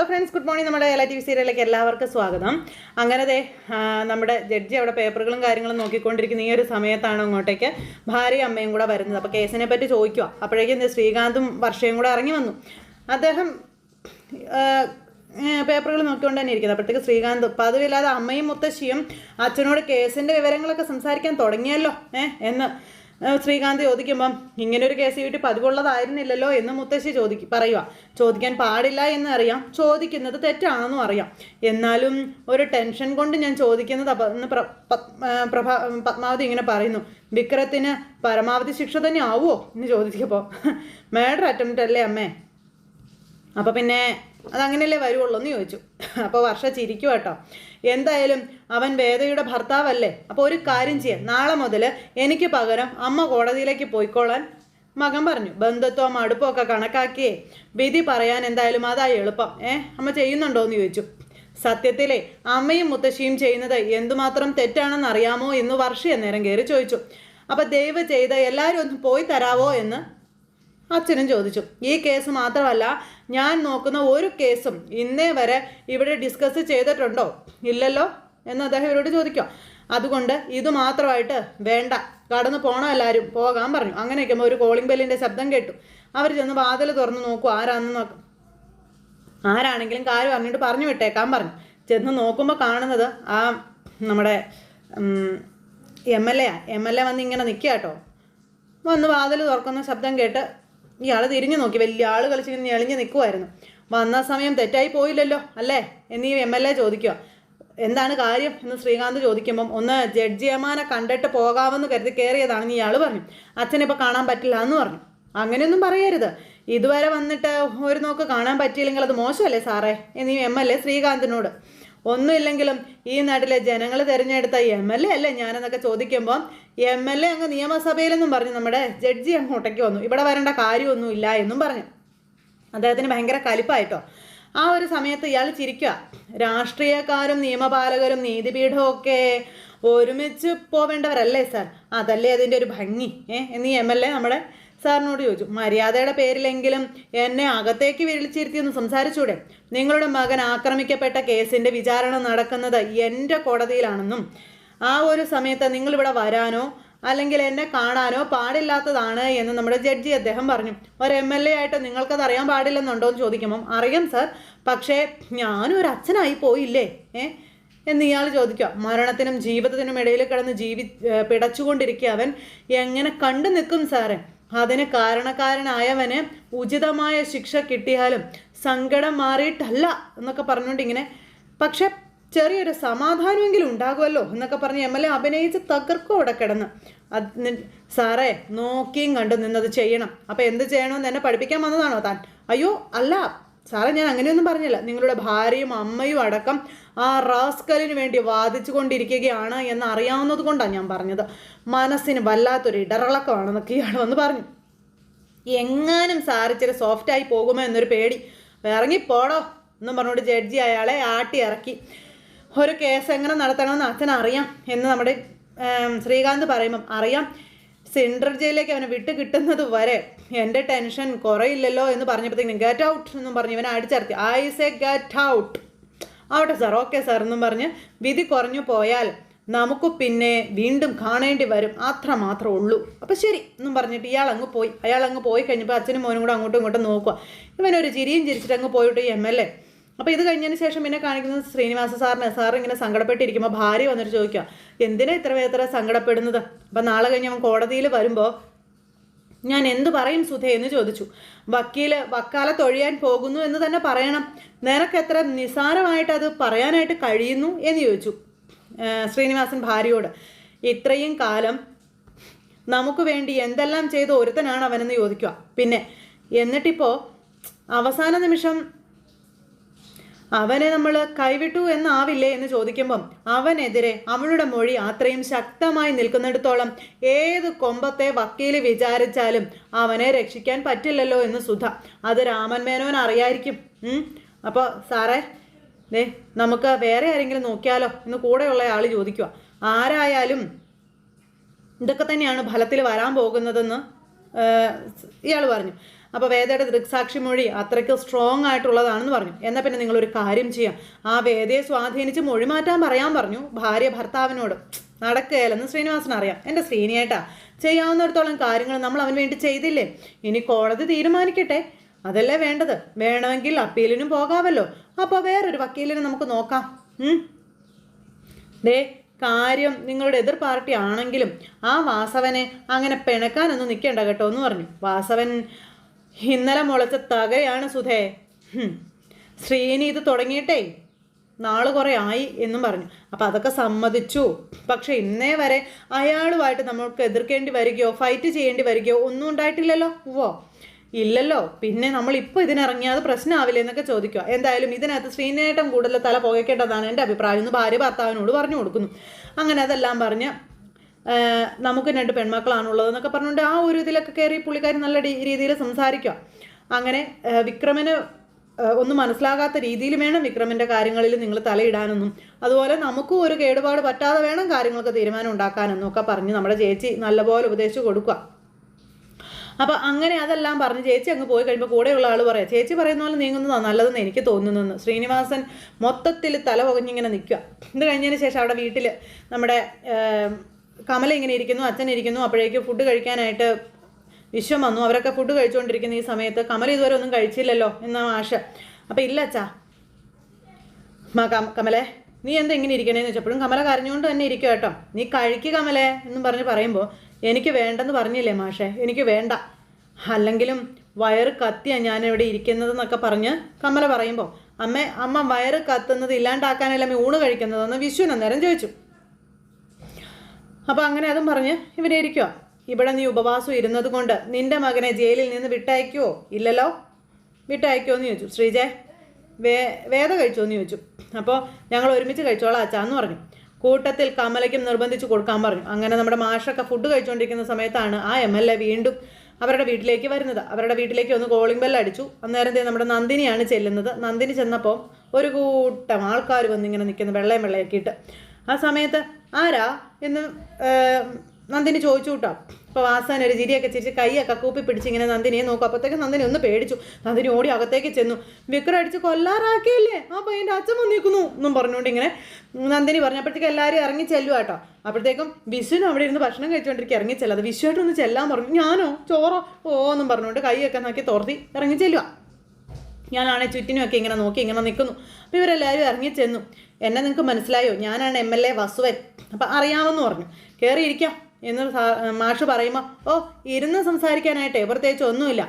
Hello friends, good morning. നമ്മുടെ LITV സീരിയലിലേക്ക് എല്ലാവർക്കും സ്വാഗതം. അങ്ങനെ നമ്മുടെ ജഡ്ജി അവിടെ പേപ്പറുകളും കാര്യങ്ങളും നോക്കിക്കൊണ്ടിരിക്കുന്ന ഈ ഒരു സമയത്താണ് അങ്ങോട്ടേക്ക് ഭാര്യയും അമ്മയും കൂടെ വരുന്നത്. അപ്പോൾ കേസിനെ പറ്റി ചോദിക്കുക. അപ്പോഴേക്കും ശ്രീകാന്തും വർഷയും കൂടെ ഇറങ്ങി വന്നു. അദ്ദേഹം പേപ്പറുകൾ നോക്കിക്കൊണ്ട് തന്നെ ഇരിക്കുന്നത്. അപ്പോഴത്തേക്ക് ശ്രീകാന്ത് പതിവില്ലാതെ അമ്മയും മുത്തശ്ശിയും അച്ഛനോട് കേസിൻ്റെ വിവരങ്ങളൊക്കെ സംസാരിക്കാൻ തുടങ്ങിയല്ലോ എന്ന് ശ്രീകാന്ത് ചോദിക്കുമ്പം ഇങ്ങനൊരു കേസ് വീട്ടിൽ പതിവുള്ളതായിരുന്നില്ലല്ലോ എന്ന് മുത്തശ്ശി ചോദിക്കാൻ പാടില്ല എന്ന് അറിയാം, ചോദിക്കുന്നത് തെറ്റാണെന്നും അറിയാം. എന്നാലും ഒരു ടെൻഷൻ കൊണ്ട് ഞാൻ ചോദിക്കുന്നത് പത്മാവതി ഇങ്ങനെ പറയുന്നു, വിക്രത്തിന് പരമാവധി ശിക്ഷ തന്നെ ആവുമോ എന്ന് ചോദിച്ചപ്പോൾ മേഡർ അറ്റംപ്റ്റ് അല്ലേ അമ്മേ, അപ്പോൾ പിന്നെ അതങ്ങനെയല്ലേ വരുവുള്ളൂ എന്ന് ചോദിച്ചു. അപ്പോൾ വർഷ ചിരിക്കും കേട്ടോ. എന്തായാലും അവൻ വേദയുടെ ഭർത്താവല്ലേ, അപ്പോൾ ഒരു കാര്യം ചെയ്യാം, നാളെ മുതൽ എനിക്ക് പകരം അമ്മ കോടതിയിലേക്ക് പോയിക്കോളാൻ മകൻ പറഞ്ഞു. ബന്ധുത്വം അടുപ്പമൊക്കെ കണക്കാക്കിയേ വിധി പറയാൻ എന്തായാലും അതായി എളുപ്പം. അമ്മ ചെയ്യുന്നുണ്ടോ എന്ന് ചോദിച്ചു. സത്യത്തിലെ അമ്മയും മുത്തശ്ശിയും ചെയ്യുന്നത് എന്തുമാത്രം തെറ്റാണെന്ന് അറിയാമോ എന്ന് വർഷ നേരം കയറി ചോദിച്ചു. അപ്പോൾ ദയവ് ചെയ്ത് എല്ലാവരും ഒന്ന് പോയി തരാവോ എന്ന് അച്ഛനും ചോദിച്ചു. ഈ കേസ് മാത്രമല്ല, ഞാൻ നോക്കുന്ന ഒരു കേസും ഇന്നേ വരെ ഇവിടെ ഡിസ്കസ് ചെയ്തിട്ടുണ്ടോ? ഇല്ലല്ലോ എന്ന് അദ്ദേഹം ഇവരോട് ചോദിക്കുക. അതുകൊണ്ട് ഇത് മാത്രമായിട്ട് വേണ്ട, കടന്നു പോകണം, എല്ലാവരും പോകാൻ പറഞ്ഞു. അങ്ങനെയൊക്കെ ഒരു കോളിംഗ് ബെല്ലിൻ്റെ ശബ്ദം കേട്ടു. അവർ ചെന്ന് വാതിൽ തുറന്ന് നോക്കും, ആരാണെന്ന് നോക്കും. ആരാണെങ്കിലും കാര്യം പറഞ്ഞിട്ട് പറഞ്ഞു വിട്ടേക്കാൻ പറഞ്ഞു. ചെന്ന് നോക്കുമ്പോൾ കാണുന്നത് ആ നമ്മുടെ MLA വന്ന് ഇങ്ങനെ നിൽക്കുക കേട്ടോ. വന്ന് വാതിൽ തുറക്കുന്ന ശബ്ദം കേട്ട് ഇയാൾ തിരിഞ്ഞു നോക്കി. വലിയ ആൾ കളിച്ചിങ്ങനെ എളിഞ്ഞ് നിൽക്കുമായിരുന്നു. വന്ന സമയം തെറ്റായി പോയില്ലല്ലോ അല്ലേ എന്നീ MLA ചോദിക്കുക. എന്താണ് കാര്യം എന്ന് ശ്രീകാന്ത് ചോദിക്കുമ്പം ഒന്ന് ജഡ്ജിയമ്മാനെ കണ്ടിട്ട് പോകാമെന്ന് കരുതി കയറിയതാണെന്ന് ഇയാൾ പറഞ്ഞു. അച്ഛനിപ്പോൾ കാണാൻ പറ്റില്ല എന്ന് പറഞ്ഞു. അങ്ങനെയൊന്നും പറയരുത്, ഇതുവരെ വന്നിട്ട് ഒരു നോക്ക് കാണാൻ പറ്റിയില്ലെങ്കിൽ അത് മോശമല്ലേ സാറേ എന്നീ MLA ശ്രീകാന്തിനോട്. ഒന്നുമില്ലെങ്കിലും ഈ നാട്ടിലെ ജനങ്ങൾ തിരഞ്ഞെടുത്ത MLA അല്ലേ ഞാനെന്നൊക്കെ ചോദിക്കുമ്പോൾ MLA അങ്ങ് നിയമസഭയിലെന്നും പറഞ്ഞു നമ്മുടെ ജഡ്ജി അങ്ങോട്ടേക്ക് വന്നു, ഇവിടെ വരേണ്ട കാര്യമൊന്നുമില്ല എന്നും പറഞ്ഞു. അദ്ദേഹത്തിന് ഭയങ്കര കലിപ്പായിട്ടോ. ആ ഒരു സമയത്ത് ഇയാൾ ചിരിക്കുക. രാഷ്ട്രീയക്കാരും നിയമപാലകരും നീതിപീഠവും ഒക്കെ ഒരുമിച്ച് പോവേണ്ടവരല്ലേ സാർ, അതല്ലേ അതിൻ്റെ ഒരു ഭംഗി എന്നീ MLA നമ്മുടെ സാറിനോട് ചോദിച്ചു. മര്യാദയുടെ പേരിലെങ്കിലും എന്നെ അകത്തേക്ക് വിളിച്ചിരുത്തി ഒന്ന് സംസാരിച്ചൂടെ? നിങ്ങളുടെ മകൻ ആക്രമിക്കപ്പെട്ട കേസിൻ്റെ വിചാരണ നടക്കുന്നത് എൻ്റെ കോടതിയിലാണെന്നും ആ ഒരു സമയത്ത് നിങ്ങളിവിടെ വരാനോ അല്ലെങ്കിൽ എന്നെ കാണാനോ പാടില്ലാത്തതാണ് എന്ന് നമ്മുടെ ജഡ്ജി അദ്ദേഹം പറഞ്ഞു. ഒരു MLA ആയിട്ട് നിങ്ങൾക്കത് അറിയാൻ പാടില്ലെന്നുണ്ടോ എന്ന് ചോദിക്കുമ്പം അറിയാം സാർ, പക്ഷേ ഞാനും ഒരു അച്ഛനായി പോയില്ലേ എന്ന് ഇയാൾ ചോദിക്കുക. മരണത്തിനും ജീവിതത്തിനും ഇടയിൽ കിടന്ന് പിടച്ചുകൊണ്ടിരിക്കുക അവൻ എങ്ങനെ കണ്ടു നിൽക്കും സാറേ? അതിന് കാരണക്കാരനായവന് ഉചിതമായ ശിക്ഷ കിട്ടിയാലും സങ്കടം മാറിയിട്ടല്ല എന്നൊക്കെ പറഞ്ഞുകൊണ്ട് ഇങ്ങനെ, പക്ഷെ ചെറിയൊരു സമാധാനമെങ്കിലും ഉണ്ടാകുമല്ലോ എന്നൊക്കെ പറഞ്ഞ് MLA അഭിനയിച്ച് തകർക്കും അവിടെ കിടന്ന്. സാറേ നോക്കിയും കണ്ടു നിന്നത് ചെയ്യണം, അപ്പം എന്ത് ചെയ്യണമെന്ന് എന്നെ പഠിപ്പിക്കാൻ വന്നതാണോ താൻ? അയ്യോ അല്ല സാറേ, ഞാൻ അങ്ങനെയൊന്നും പറഞ്ഞില്ല. നിങ്ങളുടെ ഭാര്യയും അമ്മയും അടക്കം ആ റാസ്കലിന് വേണ്ടി വാദിച്ചു കൊണ്ടിരിക്കുകയാണ് എന്ന് അറിയാവുന്നത് കൊണ്ടാണ് ഞാൻ പറഞ്ഞത്. മനസ്സിന് വല്ലാത്തൊരു ഇടറളക്കമാണെന്നൊക്കെ ഇയാൾ വന്ന് പറഞ്ഞു. എങ്ങാനും സാറിച്ചിരി സോഫ്റ്റായി പോകുമോ എന്നൊരു പേടി. ഇറങ്ങിപ്പോടോ എന്നും പറഞ്ഞുകൊണ്ട് ജഡ്ജി അയാളെ ആട്ടി ഇറക്കി. ഒരു കേസ് എങ്ങനെ നടത്തണമെന്ന് അച്ഛനറിയാം എന്ന് നമ്മുടെ ശ്രീകാന്ത് പറയുമ്പം അറിയാം, സെൻട്രൽ ജയിലിലേക്ക് അവനെ വിട്ട് കിട്ടുന്നത് വരെ എൻ്റെ ടെൻഷൻ കുറയില്ലല്ലോ എന്ന് പറഞ്ഞപ്പോഴത്തേക്കും ഗെറ്റ് ഔട്ട് എന്നും പറഞ്ഞ് ഇവനെ അടിച്ചിറത്തി. I say get out. ആവട്ടെ സാർ, ഓക്കെ സാർ എന്നും പറഞ്ഞ് വിധി കുറഞ്ഞു പോയാൽ നമുക്ക് പിന്നെ വീണ്ടും കാണേണ്ടി വരും, അത്രമാത്രമേ ഉള്ളൂ. അപ്പോൾ ശരി എന്നും പറഞ്ഞിട്ട് അയാൾ അങ്ങ് പോയി കഴിഞ്ഞപ്പോൾ അച്ഛനും മോനും കൂടെ അങ്ങോട്ടും ഇങ്ങോട്ടും നോക്കുക. ഇവനൊരു ചിരിയും ചിരിച്ചിട്ട് അങ്ങ് പോയിട്ട് MLA. അപ്പോൾ ഇത് കഴിഞ്ഞതിന് ശേഷം പിന്നെ കാണിക്കുന്നത് ശ്രീനിവാസ സാർ ഇങ്ങനെ സങ്കടപ്പെട്ടിരിക്കുമ്പോൾ ഭാര്യ വന്നിട്ട് ചോദിക്കുക, എന്തിനാ ഇത്ര സങ്കടപ്പെടുന്നത്? അപ്പം നാളെ കഴിഞ്ഞ് അവൻ കോടതിയിൽ വരുമ്പോൾ ഞാൻ എന്ത് പറയും സുധേ എന്ന് ചോദിച്ചു. വക്കാലത്തൊഴിയാൻ പോകുന്നു എന്ന് തന്നെ പറയണം. നിനക്ക് എത്ര നിസ്സാരമായിട്ട് അത് പറയാനായിട്ട് കഴിയുന്നു എന്ന് ചോദിച്ചു ശ്രീനിവാസൻ ഭാര്യയോട്. ഇത്രയും കാലം നമുക്ക് വേണ്ടി എന്തെല്ലാം ചെയ്ത് ഒരുത്തനാണ് അവനെന്ന് ചോദിക്കുക. പിന്നെ എന്നിട്ടിപ്പോൾ അവസാന നിമിഷം അവനെ നമ്മൾ കൈവിട്ടു എന്നാവില്ലേ എന്ന് ചോദിക്കുമ്പം അവനെതിരെ അവളുടെ മൊഴി അത്രയും ശക്തമായി നിൽക്കുന്നിടത്തോളം ഏത് കൊമ്പത്തെ വക്കീൽ വിചാരിച്ചാലും അവനെ രക്ഷിക്കാൻ പറ്റില്ലല്ലോ എന്ന് സുധ. അത് രാമൻ മേനോൻ അറിയായിരിക്കും. അപ്പോൾ സാറേ നമുക്ക് വേറെ ആരെങ്കിലും നോക്കിയാലോ എന്ന് കൂടെയുള്ള ആൾ ചോദിക്കുക. ആരായാലും ഇതൊക്കെ തന്നെയാണ് ഫലത്തിൽ വരാൻ പോകുന്നതെന്ന് ഇയാൾ പറഞ്ഞു. അപ്പോൾ വേദയുടെ ദൃക്സാക്ഷി മൊഴി അത്രയ്ക്ക് സ്ട്രോങ് ആയിട്ടുള്ളതാണെന്ന് പറഞ്ഞു. എന്നാൽ പിന്നെ നിങ്ങളൊരു കാര്യം ചെയ്യാം, ആ വേദയെ സ്വാധീനിച്ച് മൊഴി മാറ്റാൻ പറയാൻ പറഞ്ഞു ഭാര്യ ഭർത്താവിനോട്. നടക്കുകയല്ലെന്ന് ശ്രീനിവാസൻ അറിയാം. എൻ്റെ ശ്രീനിയേട്ടാ, ചെയ്യാവുന്നിടത്തോളം കാര്യങ്ങൾ നമ്മൾ അവന് വേണ്ടി ചെയ്തില്ലേ, ഇനി കോടതി തീരുമാനിക്കട്ടെ, അതല്ലേ വേണ്ടത്. വേണമെങ്കിൽ അപ്പീലിനും പോകാമല്ലോ, അപ്പോൾ വേറൊരു വക്കീലിനെ നമുക്ക് നോക്കാം. ദേ കാര്യം നിങ്ങളുടെ എതിർ പാർട്ടി ആണെങ്കിലും ആ വാസവനെ അങ്ങനെ പിണക്കാനൊന്നും നിൽക്കേണ്ട കേട്ടോ എന്ന് പറഞ്ഞു. വാസവൻ ഇന്നലെ മുളച്ച തകയാണ് സുധേ. ശ്രീനി ഇത് തുടങ്ങിയിട്ടേ നാള് കുറേ ആയി എന്നും പറഞ്ഞു. അപ്പം അതൊക്കെ സമ്മതിച്ചു. പക്ഷെ ഇന്നേ വരെ അയാളുമായിട്ട് നമുക്ക് എതിർക്കേണ്ടി വരികയോ ഫൈറ്റ് ചെയ്യേണ്ടി വരികയോ ഒന്നും ഉണ്ടായിട്ടില്ലല്ലോ. ഇല്ലല്ലോ, പിന്നെ നമ്മളിപ്പോൾ ഇതിനിറങ്ങിയാൽ പ്രശ്നമാവില്ല എന്നൊക്കെ ചോദിക്കുക. എന്തായാലും ഇതിനകത്ത് ശ്രീനേട്ടം കൂടുതൽ തല പുകയ്ക്കേണ്ടതാണ് എൻ്റെ അഭിപ്രായം എന്ന് ഭാര്യ ഭർത്താവിനോട് പറഞ്ഞു കൊടുക്കുന്നു. അങ്ങനെ അതെല്ലാം പറഞ്ഞ് നമുക്ക് 2 പെൺമക്കളാണുള്ളതെന്നൊക്കെ പറഞ്ഞുകൊണ്ട് ആ ഒരു ഇതിലൊക്കെ കയറി പുള്ളിക്കാരി നല്ല രീതിയിൽ സംസാരിക്കുക. അങ്ങനെ വിക്രമന് ഒന്നും മനസ്സിലാകാത്ത രീതിയിൽ വേണം വിക്രമിൻ്റെ കാര്യങ്ങളിൽ നിങ്ങൾ തലയിടാനൊന്നും, അതുപോലെ നമുക്കും ഒരു കേടുപാട് പറ്റാതെ വേണം കാര്യങ്ങളൊക്കെ തീരുമാനം ഉണ്ടാക്കാനെന്നും ഒക്കെ പറഞ്ഞ് നമ്മുടെ ചേച്ചി നല്ലപോലെ ഉപദേശിച്ച് കൊടുക്കുക. അപ്പം അങ്ങനെ അതെല്ലാം പറഞ്ഞ് ചേച്ചി അങ്ങ് പോയി കഴിയുമ്പോൾ കൂടെയുള്ള ആൾ പറയാം, ചേച്ചി പറയുന്ന പോലെ നീങ്ങുന്നതാണ് നല്ലതെന്ന് എനിക്ക് തോന്നുന്നു. ശ്രീനിവാസൻ മൊത്തത്തിൽ തല പുകഞ്ഞിങ്ങനെ നിൽക്കുക. ഇത് കഴിഞ്ഞതിന് ശേഷം അവിടെ വീട്ടിൽ നമ്മുടെ കമല ഇങ്ങനെ ഇരിക്കുന്നു, അച്ഛൻ ഇരിക്കുന്നു. അപ്പോഴേക്കും ഫുഡ് കഴിക്കാനായിട്ട് വിശ്വം വന്നു. അവരൊക്കെ ഫുഡ് കഴിച്ചുകൊണ്ടിരിക്കുന്ന ഈ സമയത്ത് കമല ഇതുവരെ ഒന്നും കഴിച്ചില്ലല്ലോ എന്ന ആശ. അപ്പം ഇല്ല അച്ഛാ, കമലേ നീ എന്താ ഇങ്ങനെ ഇരിക്കണേന്ന് വെച്ചപ്പോഴും കമല കരഞ്ഞുകൊണ്ട് തന്നെ ഇരിക്കുക കേട്ടോ. നീ കഴിക്കുക കമലേ എന്നും പറഞ്ഞ് പറയുമ്പോൾ എനിക്ക് വേണ്ടെന്ന് പറഞ്ഞില്ലേ മാഷേ, എനിക്ക് വേണ്ട, അല്ലെങ്കിലും വയറ് കത്തിയാണ് ഞാനിവിടെ ഇരിക്കുന്നതെന്നൊക്കെ പറഞ്ഞ് കമല പറയുമ്പോൾ അമ്മ വയറ് കത്തുന്നത് ഇല്ലാണ്ടാക്കാനല്ലേ അമ്മ ഊണ് കഴിക്കുന്നതെന്ന് വിശ്വൻ അന്നേരം ചോദിച്ചു. അപ്പോൾ അങ്ങനെ അതും പറഞ്ഞ് ഇവരെ ഇരിക്കുക. ഇവിടെ നീ ഉപവാസം ഇരുന്നത് കൊണ്ട് നിന്റെ മകനെ ജയിലിൽ നിന്ന് വിട്ടയക്കുമോ? ഇല്ലല്ലോ. വിട്ടയക്കുമോ എന്ന് ചോദിച്ചു. ശ്രീജയ് വേദ കഴിച്ചോ എന്ന് ചോദിച്ചു. അപ്പോൾ ഞങ്ങൾ ഒരുമിച്ച് കഴിച്ചോളാം അച്ഛാന്ന് പറഞ്ഞു. കൂട്ടത്തിൽ കമലയ്ക്കും നിർബന്ധിച്ച് കൊടുക്കാൻ പറഞ്ഞു. അങ്ങനെ നമ്മുടെ മാഷൊക്കെ ഫുഡ് കഴിച്ചുകൊണ്ടിരിക്കുന്ന സമയത്താണ് ആ MLA വീണ്ടും അവരുടെ വീട്ടിലേക്ക് വരുന്നത്. അവരുടെ വീട്ടിലേക്ക് ഒന്ന് കോളിംഗ് ബെൽ അടിച്ചു. അന്നേരം നമ്മുടെ നന്ദിനിയാണ് ചെല്ലുന്നത്. നന്ദിനി ചെന്നപ്പോൾ ഒരു കൂട്ടം ആൾക്കാർ വന്നിങ്ങനെ നിൽക്കുന്നു, വെള്ളയൊക്കെ ഇട്ട്. ആ സമയത്ത് ആരാ എന്ന് നന്ദിനി ചോദിച്ചു കേട്ടോ. അപ്പോൾ വാസൻ ഒരു ചിരിയൊക്കെ ചിരിച്ച് കൈയൊക്കെ കൂപ്പി പിടിച്ച് ഇങ്ങനെ നന്ദിനിയെ നോക്കും. അപ്പോഴത്തേക്ക് നന്ദിനി ഒന്ന് പേടിച്ചു. നന്ദിനി ഓടി അകത്തേക്ക് ചെന്നു. വിക്രം അടിച്ച് കൊല്ലാറാക്കിയല്ലേ, ആ പയ്യൻ്റെ അച്ഛൻ വന്നിരിക്കുന്നു എന്നും പറഞ്ഞുകൊണ്ട് ഇങ്ങനെ നന്ദിനി പറഞ്ഞു. അപ്പോഴത്തേക്ക് എല്ലാവരും ഇറങ്ങി ചെല്ലുക കേട്ടോ. അപ്പോഴത്തേക്കും വിശ്വനും അവിടെ ഇരുന്ന് ഭക്ഷണം കഴിച്ചുകൊണ്ടിരിക്കുക. ഇറങ്ങി ചെല്ലാതെ വിശ്വമായിട്ടൊന്ന് ചെല്ലാൻ പറഞ്ഞു. ഞാനോ ചോറോ എന്നും പറഞ്ഞുകൊണ്ട് കൈയൊക്കെ നോക്കി തോർത്തി ഇറങ്ങി ചെല്ലുക. ഞാനാണെ ചുറ്റിനുമൊക്കെ ഇങ്ങനെ നോക്കി ഇങ്ങനെ നിൽക്കുന്നു. അപ്പോൾ ഇവരെല്ലാവരും ഇറങ്ങി ചെന്നു. എന്നെ നിങ്ങൾക്ക് മനസ്സിലായോ, ഞാനാണ് MLA വസുവൻ. അപ്പം അറിയാമെന്ന് പറഞ്ഞു. കയറിയിരിക്കാം എന്ന് മാഷ് പറയുമ്പോൾ ഇരുന്ന് സംസാരിക്കാനായിട്ടേ പ്രത്യേകിച്ച് ഒന്നുമില്ല,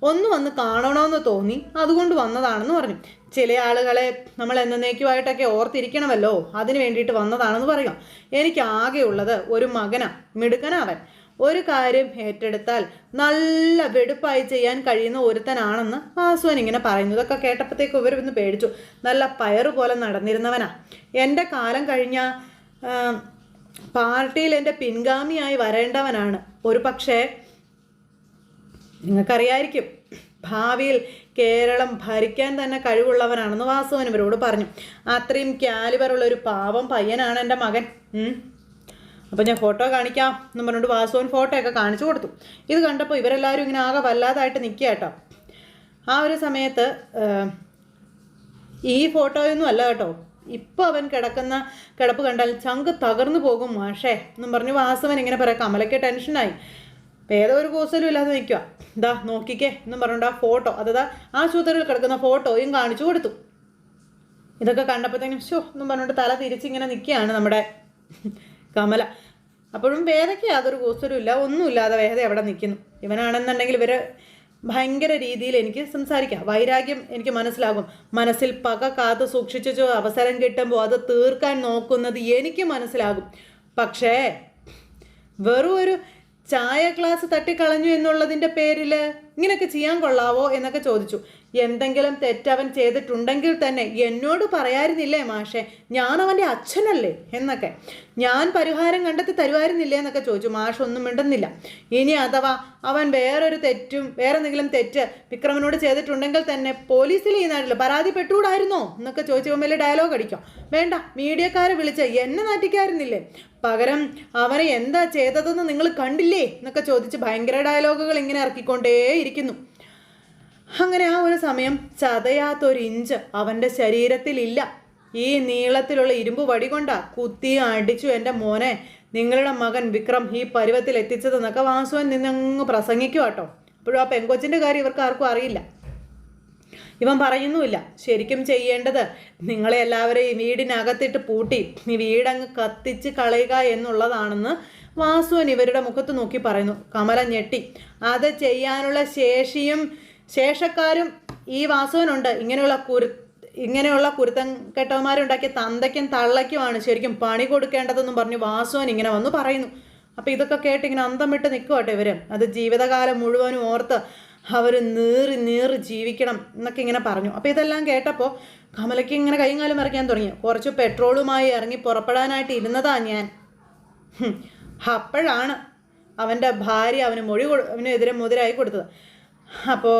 ഒന്ന് വന്ന് കാണണമെന്ന് തോന്നി, അതുകൊണ്ട് വന്നതാണെന്ന് പറഞ്ഞു. ചില ആളുകളെ നമ്മൾ എന്നേക്കുമായിട്ടൊക്കെ ഓർത്തിരിക്കണമല്ലോ, അതിന് വേണ്ടിയിട്ട് വന്നതാണെന്ന് പറയാം. എനിക്ക് ആകെയുള്ളത് ഒരു മകനാ, മിടുക്കനവൻ. ഒരു കാര്യം ഏറ്റെടുത്താൽ നല്ല വെടുപ്പായി ചെയ്യാൻ കഴിയുന്ന ഒരുത്തനാണെന്ന് വാസുവൻ ഇങ്ങനെ പറയുന്നു. ഇതൊക്കെ കേട്ടപ്പോഴത്തേക്ക് ഇവരൊന്ന് പേടിച്ചു. നല്ല പയറ് പോലെ നടന്നിരുന്നവനാ. എൻ്റെ കാലം കഴിഞ്ഞ പാർട്ടിയിൽ എൻ്റെ പിൻഗാമിയായി വരേണ്ടവനാണ്. ഒരു പക്ഷേ നിങ്ങൾക്കറിയായിരിക്കും, ഭാവിയിൽ കേരളം ഭരിക്കാൻ തന്നെ കഴിവുള്ളവനാണെന്ന് വാസുവൻ ഇവരോട് പറഞ്ഞു. അത്രയും കാലിബറുള്ള ഒരു പാവം പയ്യനാണ് എൻ്റെ മകൻ. അപ്പോൾ ഞാൻ ഫോട്ടോ കാണിക്കാം എന്ന് പറഞ്ഞുകൊണ്ട് വാസുവൻ ഫോട്ടോയൊക്കെ കാണിച്ചു കൊടുത്തു. ഇത് കണ്ടപ്പോൾ ഇവരെല്ലാവരും ഇങ്ങനെ ആകെ വല്ലാതായിട്ട് നിൽക്കുക കേട്ടോ. ആ ഒരു സമയത്ത് ഈ ഫോട്ടോയൊന്നും അല്ല കേട്ടോ, ഇപ്പോൾ അവൻ കിടക്കുന്ന കിടപ്പ് കണ്ടാൽ ചങ്ക് തകർന്നു പോകും മാഷേ എന്നും പറഞ്ഞു വാസുവൻ ഇങ്ങനെ പറയാം. കമലയ്ക്ക് ടെൻഷനായി. ഏതോ ഒരു കൂസലും ഇല്ലാതെ നിൽക്കുക. ഇതാ നോക്കിക്കേ എന്നും പറഞ്ഞുകൊണ്ട് ആ ഫോട്ടോ, അതാ ആശുപത്രിയിൽ കിടക്കുന്ന ഫോട്ടോയും കാണിച്ചു കൊടുത്തു. ഇതൊക്കെ കണ്ടപ്പോഴത്തേനും എന്നും പറഞ്ഞുകൊണ്ട് തല തിരിച്ചിങ്ങനെ നിൽക്കുകയാണ് നമ്മുടെ കമല. അപ്പോഴും വേദയ്ക്ക് യാതൊരു കൂസലും ഇല്ല, ഒന്നുമില്ലാതെ വേദ എവിടെ നിൽക്കുന്നു. ഇവനാണെന്നുണ്ടെങ്കിൽ ഇവർ ഭയങ്കര രീതിയിൽ എനിക്ക് സംസാരിക്കാം, വൈരാഗ്യം എനിക്ക് മനസ്സിലാകും. മനസ്സിൽ പക കാത്തു സൂക്ഷിച്ചു അവസരം കിട്ടുമ്പോൾ അത് തീർക്കാൻ നോക്കുന്നത് എനിക്ക് മനസ്സിലാകും. പക്ഷേ വെറും ഒരു ചായ ഗ്ലാസ് തട്ടിക്കളഞ്ഞു എന്നുള്ളതിൻ്റെ പേരിൽ ഇങ്ങനെയൊക്കെ ചെയ്യാൻ കൊള്ളാവോ എന്നൊക്കെ ചോദിച്ചു. എന്തെങ്കിലും തെറ്റവൻ ചെയ്തിട്ടുണ്ടെങ്കിൽ തന്നെ എന്നോട് പറയായിരുന്നില്ലേ മാഷെ, ഞാൻ അവൻ്റെ അച്ഛനല്ലേ എന്നൊക്കെ, ഞാൻ പരിഹാരം കണ്ടെത്തി തരുമായിരുന്നില്ലേ എന്നൊക്കെ ചോദിച്ചു. മാഷ് ഒന്നും മിണ്ടുന്നില്ല. ഇനി അഥവാ അവൻ വേറെന്തെങ്കിലും തെറ്റ് വിക്രമനോട് ചെയ്തിട്ടുണ്ടെങ്കിൽ തന്നെ പോലീസിൽ ഈ നാട്ടിൽ പരാതിപ്പെട്ടുകൂടായിരുന്നോ എന്നൊക്കെ ചോദിച്ചപ്പോൾ വലിയ ഡയലോഗ് അടിക്കാം. വേണ്ട, മീഡിയക്കാരെ വിളിച്ച് എന്നെ നാട്ടിക്കായിരുന്നില്ലേ, പകരം അവനെ എന്താ ചെയ്തതെന്ന് നിങ്ങൾ കണ്ടില്ലേ എന്നൊക്കെ ചോദിച്ച് ഭയങ്കര ഡയലോഗുകൾ ഇങ്ങനെ ഇറക്കിക്കൊണ്ടേയിരിക്കുന്നു. അങ്ങനെ ആ ഒരു സമയം ചതയാത്തൊരിഞ്ച് അവൻ്റെ ശരീരത്തിലില്ല. ഈ നീളത്തിലുള്ള ഇരുമ്പ് വടി കൊണ്ടാ കുത്തി അടിച്ചു എൻ്റെ മോനെ നിങ്ങളുടെ മകൻ വിക്രം ഈ പരുവത്തിൽ എത്തിച്ചതെന്നൊക്കെ വാസുവൻ നിന്നങ്ങ് പ്രസംഗിക്കുക കേട്ടോ. അപ്പോഴും ആ പെങ്കൊച്ചിൻ്റെ കാര്യം ഇവർക്ക് ആർക്കും അറിയില്ല. ഇവൻ പറയുന്നുമില്ല, ശരിക്കും ചെയ്യേണ്ടത് നിങ്ങളെ എല്ലാവരെയും വീടിനകത്തിട്ട് പൂട്ടി ഈ വീടങ്ങ് കത്തിച്ച് കളയുക എന്നുള്ളതാണെന്ന് വാസുവൻ ഇവരുടെ മുഖത്ത് നോക്കി പറയുന്നു. കമല ഞെട്ടി. അത് ചെയ്യാനുള്ള ശേഷക്കാരും ഈ വാസുവനുണ്ട്. ഇങ്ങനെയുള്ള കുരുത്തം കെട്ടവന്മാരുണ്ടാക്കിയ തന്തയ്ക്കും തള്ളയ്ക്കുമാണ് ശരിക്കും പണി കൊടുക്കേണ്ടതെന്നും പറഞ്ഞ് വാസുവൻ ഇങ്ങനെ വന്ന് പറയുന്നു. അപ്പം ഇതൊക്കെ കേട്ട് ഇങ്ങനെ അന്തം വിട്ട് നിൽക്കുവാട്ടെ ഇവർ. അത് ജീവിതകാലം മുഴുവനും ഓർത്ത് അവർ നീറി ജീവിക്കണം എന്നൊക്കെ ഇങ്ങനെ പറഞ്ഞു. അപ്പോൾ ഇതെല്ലാം കേട്ടപ്പോൾ കമലയ്ക്ക് ഇങ്ങനെ കൈയും കാലും മറിക്കാൻ തുടങ്ങി. കുറച്ച് പെട്രോളുമായി ഇറങ്ങി പുറപ്പെടാനായിട്ട് ഇരുന്നതാ ഞാൻ. അപ്പോഴാണ് അവൻ്റെ ഭാര്യ അവനെതിരെ മുതിരായി കൊടുത്തത്. അപ്പോൾ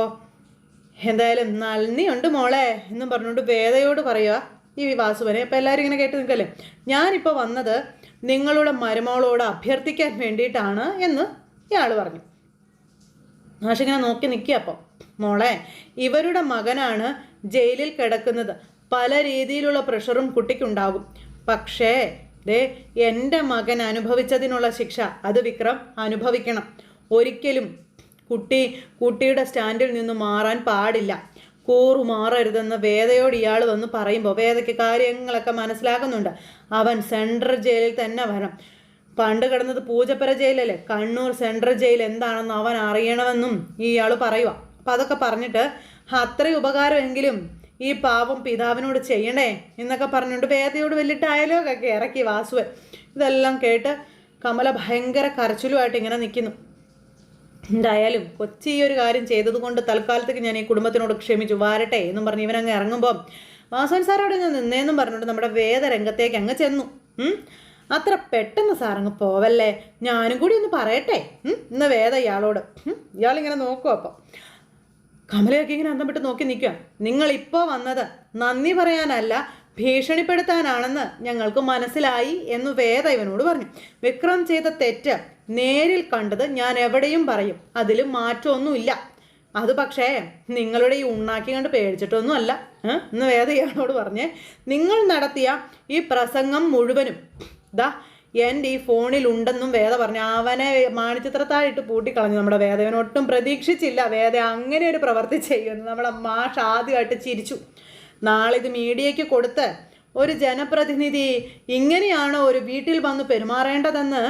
എന്തായാലും നന്ദിയുണ്ട് മോളെ എന്നും പറഞ്ഞുകൊണ്ട് വേദയോട് പറയുക ഈ വാസുവനെ. അപ്പോൾ എല്ലാവരും ഇങ്ങനെ കേട്ട് നിൽക്കല്ലേ. ഞാനിപ്പോൾ വന്നത് നിങ്ങളുടെ മരുമകളോട് അഭ്യർത്ഥിക്കാൻ വേണ്ടിയിട്ടാണ് എന്ന് ഇയാൾ പറഞ്ഞു. മാഷിങ്ങനെ നോക്കി നിൽക്കുക. അപ്പോൾ മോളെ, ഇവരുടെ മകനാണ് ജയിലിൽ കിടക്കുന്നത്. പല രീതിയിലുള്ള പ്രഷറും കുട്ടിക്കുണ്ടാകും. പക്ഷേ എൻ്റെ മകൻ അനുഭവിച്ചതിനുള്ള ശിക്ഷ അത് വിക്രം അനുഭവിക്കണം. ഒരിക്കലും കുട്ടിയുടെ സ്റ്റാൻഡിൽ നിന്ന് മാറാൻ പാടില്ല. മാറരുതെന്ന് വേദയോട് ഇയാൾ വന്ന് പറയുമ്പോൾ വേദയ്ക്ക് കാര്യങ്ങളൊക്കെ മനസ്സിലാക്കുന്നുണ്ട്. അവൻ സെൻട്രൽ ജയിലിൽ തന്നെ വരണം. പണ്ട് കിടന്നത് പൂജപ്പുര ജയിലല്ലേ, കണ്ണൂർ സെൻട്രൽ ജയിൽ എന്താണെന്ന് അവൻ അറിയണമെന്നും ഇയാൾ പറയുക. അപ്പം അതൊക്കെ പറഞ്ഞിട്ട് അത്രയും ഉപകാരമെങ്കിലും ഈ പാവം പിതാവിനോട് ചെയ്യണേ എന്നൊക്കെ പറഞ്ഞുകൊണ്ട് വേദയോട് വലിയ ഡയലോഗൊക്കെ ഇറക്കി വാസുവൻ. ഇതെല്ലാം കേട്ട് കമല ഭയങ്കര കരച്ചിലുമായിട്ട് ഇങ്ങനെ നിൽക്കുന്നു. എന്തായാലും കൊച്ചി ഈ ഒരു കാര്യം ചെയ്തതുകൊണ്ട് തൽക്കാലത്തേക്ക് ഞാൻ ഈ കുടുംബത്തിനോട് ക്ഷമിച്ചു വരട്ടെ എന്നും പറഞ്ഞ് ഇവനങ്ങ് ഇറങ്ങുമ്പോൾ വാസുവൻ സാർ അവിടെ നിന്ന് നിന്നേന്നും പറഞ്ഞുകൊണ്ട് നമ്മുടെ വേദ രംഗത്തേക്ക് അങ്ങ് ചെന്നു. അത്ര പെട്ടെന്ന് സാറങ്ങ് പോവല്ലേ, ഞാനും കൂടി ഒന്ന് പറയട്ടെ ഇന്ന് വേദ ഇയാളോട്. ഇയാളിങ്ങനെ നോക്കുക. അപ്പം കമലയൊക്കെ ഇങ്ങനെ അന്തം വിട്ട് നോക്കി നിൽക്കുക. നിങ്ങളിപ്പോൾ വന്നത് നന്ദി പറയാനല്ല ഭീഷണിപ്പെടുത്താനാണെന്ന് ഞങ്ങൾക്ക് മനസ്സിലായി എന്ന് വേദ ഇവനോട് പറഞ്ഞു. വിക്രം ചെയ്ത തെറ്റ് നേരിൽ കണ്ടത് ഞാൻ എവിടെയും പറയും, അതിൽ മാറ്റമൊന്നുമില്ല. അത് പക്ഷേ നിങ്ങളുടെ ഈ ഉണ്ണാക്കി കണ്ട് പേടിച്ചിട്ടൊന്നും അല്ല എന്ന് വേദ ഇയാളോട് പറഞ്ഞേ. നിങ്ങൾ നടത്തിയ ഈ പ്രസംഗം മുഴുവനും എൻ്റെ ഈ ഫോണിൽ ഉണ്ടെന്നും വേദ പറഞ്ഞു. അവനെ മാണിച്ചിത്രത്തായിട്ട് പൂട്ടിക്കളഞ്ഞു നമ്മുടെ വേദവൻ. ഒട്ടും പ്രതീക്ഷിച്ചില്ല വേദ അങ്ങനെ ഒരു പ്രവൃത്തി ചെയ്യുമെന്ന്. നമ്മളെ മാഷ് ആദ്യമായിട്ട് ചിരിച്ചു. നാളെ ഇത് മീഡിയയ്ക്ക് കൊടുത്ത് ഒരു ജനപ്രതിനിധി ഇങ്ങനെയാണോ ഒരു വീട്ടിൽ വന്ന് പെരുമാറേണ്ടതെന്ന്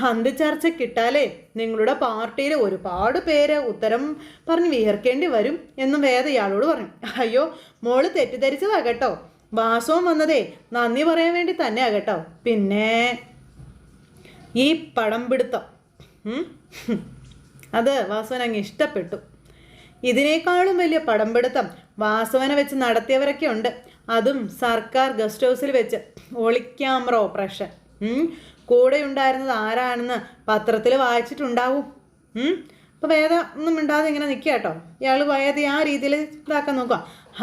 അന്തിച്ചർച്ചയ്ക്കിട്ടാലേ നിങ്ങളുടെ പാർട്ടിയിൽ ഒരുപാട് പേര് ഉത്തരം പറഞ്ഞ് വിയർക്കേണ്ടി വരും എന്നും വേദ ഇയാളോട് പറഞ്ഞു. അയ്യോ മോള് തെറ്റിദ്ധരിച്ചതാ കേട്ടോ, വാസവും വന്നതേ നന്ദി പറയാൻ വേണ്ടി തന്നെയാ കേട്ടോ. പിന്നെ ഈ പടം പിടുത്തം അത് വാസവൻ അങ്ങ് ഇഷ്ടപ്പെട്ടു. ഇതിനേക്കാളും വലിയ പടം പിടുത്തം വാസവനെ വെച്ച് നടത്തിയവരൊക്കെ ഉണ്ട്. അതും സർക്കാർ ഗസ്റ്റ് ഹൗസിൽ വെച്ച് ഒളിക്യാമറ ഓപ്പറേഷൻ. കൂടെ ഉണ്ടായിരുന്നത് ആരാണെന്ന് പത്രത്തിൽ വായിച്ചിട്ടുണ്ടാവും. അപ്പോൾ വേദ ഒന്നും മിണ്ടാതെ ഇങ്ങനെ നിൽക്കുക കേട്ടോ. ഇയാൾ വേദ ആ രീതിയിൽ ഇതാക്കാൻ നോക്കുക.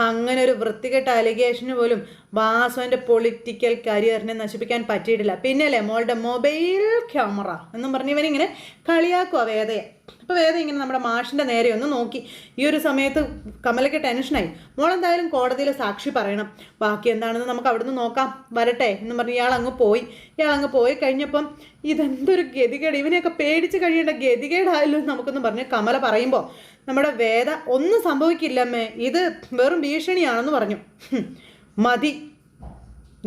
അങ്ങനെ ഒരു വൃത്തികെട്ട അലിഗേഷന് പോലും വാസുവിൻ്റെ പൊളിറ്റിക്കൽ കരിയറിനെ നശിപ്പിക്കാൻ പറ്റിയിട്ടില്ല. പിന്നല്ലേ മോളുടെ മൊബൈൽ ക്യാമറ എന്നും പറഞ്ഞ് ഇവനിങ്ങനെ കളിയാക്കുക വേദയെ. അപ്പോൾ വേദ ഇങ്ങനെ നമ്മുടെ മാഷിൻ്റെ നേരെ ഒന്ന് നോക്കി. ഈ ഒരു സമയത്ത് കമലയ്ക്ക് ടെൻഷനായി. മോളെന്തായാലും കോടതിയിൽ സാക്ഷി പറയണം, ബാക്കി എന്താണെന്ന് നമുക്ക് അവിടുന്ന് നോക്കാം, വരട്ടെ എന്നും പറഞ്ഞ് ഇയാളങ്ങ് പോയി കഴിഞ്ഞപ്പം ഇതെന്തൊരു ഗതികേട്, ഇവനെയൊക്കെ പേടിച്ച് കഴിയേണ്ട ഗതികേടായല്ലോ നമുക്കൊന്ന് പറഞ്ഞ് കമല പറയുമ്പോൾ നമ്മുടെ വേദ ഒന്നും സംഭവിക്കില്ലമ്മേ, ഇത് വെറും ഭീഷണിയാണെന്ന് പറഞ്ഞു. മതി,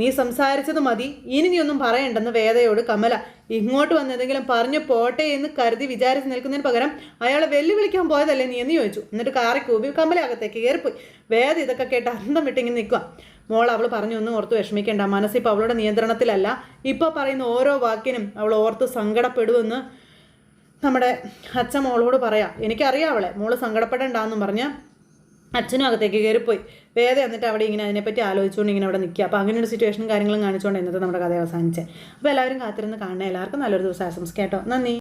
നീ സംസാരിച്ചത് മതി, ഇനി നീ ഒന്നും പറയണ്ടെന്ന് വേദയോട് കമല. ഇങ്ങോട്ട് വന്നെന്തെങ്കിലും പറഞ്ഞു പോട്ടെ എന്ന് കരുതി വിചാരിച്ച് നിൽക്കുന്നതിന് പകരം അയാളെ വെല്ലുവിളിക്കാൻ പോയതല്ലേ നീ എന്ന് ചോദിച്ചു. എന്നിട്ട് കാറി കൂബി കമല അകത്തേക്ക് കയറിപ്പോയി. വേദ ഇതൊക്കെ കേട്ട് അന്തം വിട്ടിങ്ങനെ നിൽക്കുക. മോൾ അവൾ പറഞ്ഞു ഒന്നും ഓർത്ത് വിഷമിക്കേണ്ട, മനസ്സിപ്പോൾ അവളുടെ നിയന്ത്രണത്തിലല്ല, ഇപ്പോൾ പറയുന്ന ഓരോ വാക്കിനും അവൾ ഓർത്ത് സങ്കടപ്പെടുമെന്ന് നമ്മുടെ അച്ഛൻ മോളോട് പറയാം. എനിക്കറിയാം അവളെ, മോള് സങ്കടപ്പെടണ്ടെന്നും പറഞ്ഞ് അച്ഛനും അകത്തേക്ക് കയറിപ്പോയി. വേദ എന്നിട്ട് അവിടെ ഇങ്ങനെ അതിനെപ്പറ്റി ആലോചിച്ചുകൊണ്ട് ഇങ്ങനെ അവിടെ നിൽക്കുക. അപ്പോൾ അങ്ങനെ ഒരു സിറ്റുവേഷനും കാര്യങ്ങളും കാണിച്ചുകൊണ്ട് ഇന്നത്തെ നമ്മുടെ കഥ അവസാനിച്ചത്. അപ്പോൾ എല്ലാവരും കാത്തിരുന്ന് കാണണേ. എല്ലാവർക്കും നല്ലൊരു ദിവസം ആശംസിക്കാം കേട്ടോ. നന്ദി.